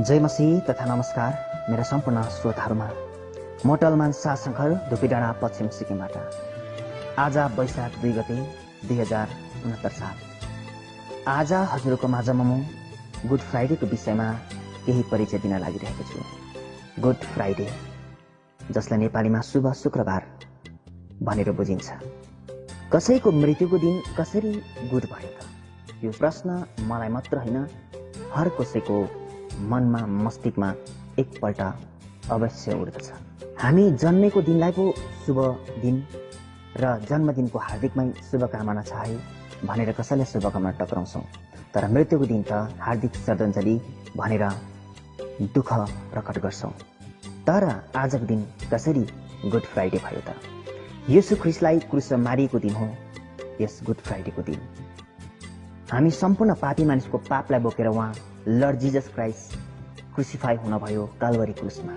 जय मसीह तथा नमस्कार मेरा सम्पूर्ण श्रोताहरूमा। म टलमान शाहशङ्कर धुपीडाँडा पश्चिम सिक्किमबाट। आज वैशाख 2 गते 2069 साल। आज हजुरको माझमा म गुड फ्राइडेको विषयमा केही परिचय दिन लागिरहेको छु। गुड फ्राइडे, जसलाई नेपालीमा शुभ शुक्रबार भनेर बुझिन्छ। कसैको मृत्युको दिन कसरी गुड भयो त? यो प्रश्न मलाई मात्र होइन, हर कसैको मनमा मस्तिष्कमा एकपल्ट अवश्य उठ्दछ। हामी जन्मेको दिनलाई पो शुभ दिन र जन्मदिनको हार्दिकमै शुभकामना चाहे भनेर कसैले शुभकामना टक्राउँछौँ, तर मृत्युको दिन त हार्दिक श्रद्धाञ्जली भनेर दुःख प्रकट गर्छौँ। तर आजको दिन कसरी गुड फ्राइडे भयो त? येशू ख्रीष्टलाई क्रुसमा मारिएको दिन हो यस गुड फ्राइडेको दिन। हामी सम्पूर्ण पापी मानिसको पापलाई बोकेर उहाँ लर्ड जिजस क्राइस्ट क्रुसिफाई हुनुभयो काल्भरी क्रुसमा।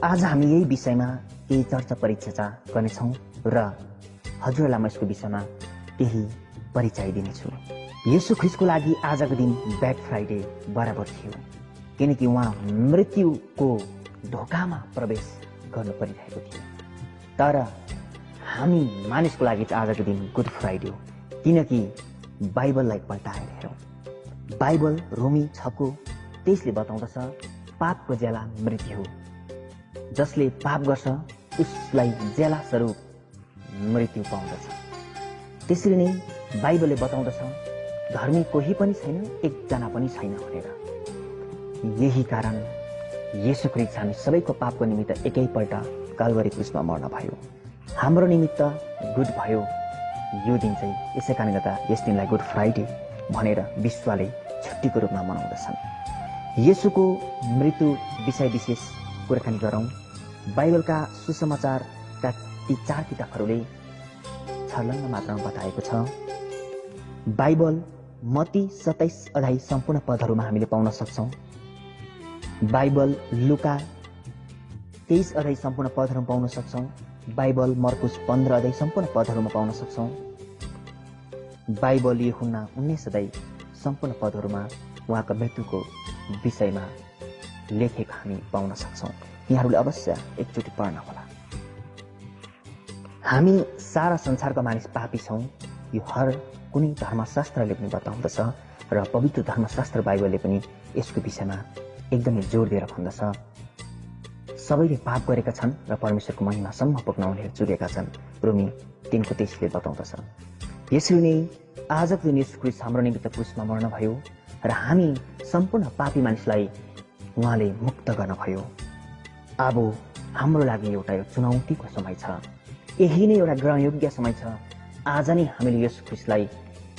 आज हामी यही विषयमा केही चर्चा परिचर्चा गर्नेछौँ र हजुरलाई म यसको विषयमा केही परिचय दिनेछु। येशू ख्रीष्टको लागि आजको दिन ब्याड फ्राइडे बराबर थियो, किनकि उहाँ मृत्युको ढोकामा प्रवेश गर्नु परिरहेको थियो। तर हामी मानिसको लागि चाहिँ आजको दिन गुड फ्राइडे हो, किनकि बाइबललाई पल्टाएर हेरौँ। बाइबल रोमी 6:23 बताउँदछ पापको ज्याला मृत्यु हो, जसले पाप गर्छ उसलाई ज्याला स्वरूप मृत्यु पाउँदछ। त्यसरी नै बाइबलले बताउँदछ धर्मी कोही पनि छैन, एकजना पनि छैन भनेर। यही कारण येशू ख्रीष्ट हामी सबैको पापको निमित्त एकैपल्ट काल्भरी क्रुसमा मर्न भयो, हाम्रो निमित्त गुड भयो यो दिन चाहिँ। यसै कारणले गर्दा यस दिनलाई गुड फ्राइडे भनेर विश्वले छुट्टीको रूपमा मनाउँदछन्। येशूको मृत्यु विषय विशेष कुराकानी गरौँ। बाइबलका सुसमाचारका ती 4 किताबहरूले छर्लङ्ग मात्रामा बताएको छ। बाइबल मत्ती 27 अध्याय सम्पूर्ण पदहरूमा हामीले पाउन सक्छौँ। बाइबल लुका 23 अध्याय सम्पूर्ण पदहरूमा पाउन सक्छौँ। बाइबल मर्कुस 15 अध्याय सम्पूर्ण पदहरूमा पाउन सक्छौँ। बाइबल यूहन्ना 19 अध्याय सम्पूर्ण पदहरूमा उहाँको मृत्युको विषयमा लेखेको हामी पाउन सक्छौँ। यहाँहरूले अवश्य एकचोटि पढ्न होला। हामी सारा संसारका मानिस पापी छौँ, यो हर कुनै धर्मशास्त्रले पनि बताउँदछ र पवित्र धर्मशास्त्र बाइबलले पनि यसको विषयमा एकदमै जोड दिएर भन्दछ। सबैले पाप गरेका छन् र परमेश्वरको महिमासम्म पुग्न उनीहरू चुकेका छन्, रोमी 3:23ले बताउँदछ। यसरी नै आजको दिन येशू ख्रीष्ट हाम्रो निमित्त क्रुसमा मर्नुभयो र हामी सम्पूर्ण पापी मानिसलाई उहाँले मुक्त गर्नुभयो। अब हाम्रो लागि एउटा चुनौतीको समय छ, यही नै एउटा ग्रहणयोग्य समय छ। आज नै हामीले येशू ख्रीष्टलाई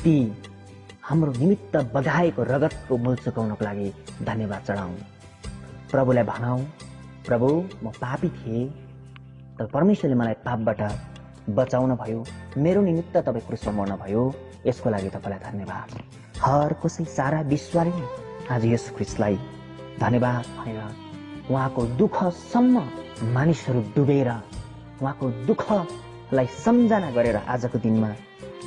ती हाम्रो निमित्त बगाएको रगतको मूल चुकाउनको लागि धन्यवाद चढाउँ। प्रभुलाई भनाऊ, प्रभु म पापी थिएँ, तर परमेश्वरले मलाई पापबाट बचाउनु भयो, मेरो निमित्त तपाईँ क्रुसमा मर्नु भयो, यसको लागि तपाईँलाई धन्यवाद। हर कसै सारा विश्वले आज येशू ख्रीष्टलाई धन्यवाद भनेर उहाँको दुःखसम्म मानिसहरू डुबेर उहाँको दुःखलाई सम्झना गरेर आजको दिनमा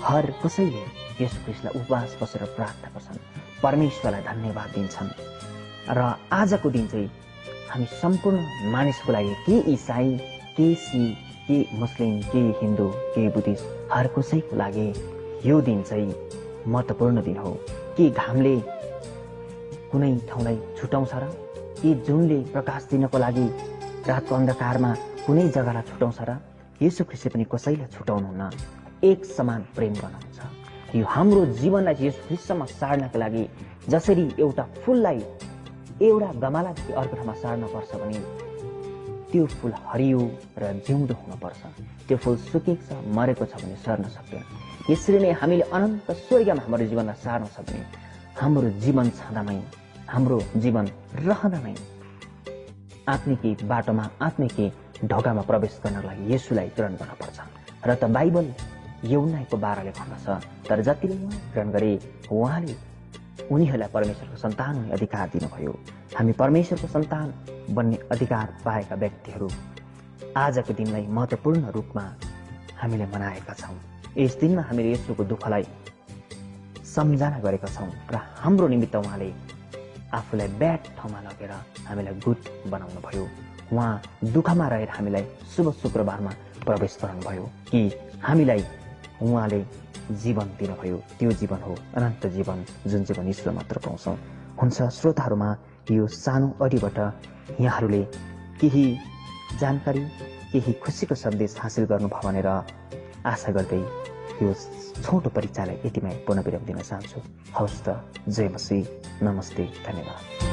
हर कसैले येशू ख्रीष्टलाई उपवास बसेर प्रार्थना गर्छन्, परमेश्वरलाई धन्यवाद दिन्छन्। र आजको दिन चाहिँ हामी सम्पूर्ण मानिसको लागि, के इसाई, के सिख, के मुस्लिम, के हिन्दू, के बुद्धिस्ट, हर कसैको लागि यो दिन चाहिँ महत्त्वपूर्ण दिन हो। के घामले कुनै ठाउँलाई छुटाउँछ र के जुनले प्रकाश दिनको लागि रातको अन्धकारमा कुनै जग्गालाई छुटाउँछ र? येशू ख्रीष्टले पनि कसैलाई छुटाउनुहुन्न, एक समान प्रेम गर्नुहुन्छ। यो हाम्रो जीवनलाई येशू ख्रीष्टसम्म सार्नका लागि जसरी एउटा फुललाई एउटा गमलादेखि अर्को ठाउँमा सार्न पर्छ भने त्यो फुल हरियो र जिउँदो हुनुपर्छ। त्यो फुल सुकेको छ, मरेको छ भने सर्न सक्दैन। यसरी नै हामीले अनन्त स्वर्गमा हाम्रो जीवनलाई सार्नु छ भने हाम्रो जीवन छँदामै, हाम्रो जीवन रहँदामै आत्मिकी बाटोमा, आत्मिकी ढोकामा प्रवेश गर्नको लागि येशूलाई ग्रहण गर्नुपर्छ। र त बाइबल यौनाको 12ले भन्दछ, तर जतिले उहाँ ग्रहण गरे उहाँले उनीहरूलाई परमेश्वरको सन्तान हुने अधिकार दिनुभयो। हामी परमेश्वरको सन्तान बन्ने अधिकार पाएका व्यक्तिहरू आजको दिनलाई महत्त्वपूर्ण रूपमा हामीले मनाएका छौँ। यस दिनमा हामीले येशूको दुःखलाई सम्झना गरेका छौँ र हाम्रो निमित्त उहाँले आफूलाई ब्याड ठाउँमा लगेर हामीलाई गुड बनाउनु भयो। उहाँ दुःखमा रहेर हामीलाई शुभ शुक्रबारमा प्रवेश गराउनुभयो कि हामीलाई उहाँले जीवन दिनुभयो। त्यो जीवन हो अनन्त जीवन, जुन जीवन ईश्वर मात्र पाउँछौँ। हुन्छ श्रोताहरूमा यो सानो अडियोबाट यहाँहरूले केही जानकारी, केही खुसीको सन्देश हासिल गर्नुभयो भनेर आशा गर्दै यो छोटो परिचयलाई यतिमै पुनः विराम दिन चाहन्छु। हवस् त, जय मसी, नमस्ते, धन्यवाद।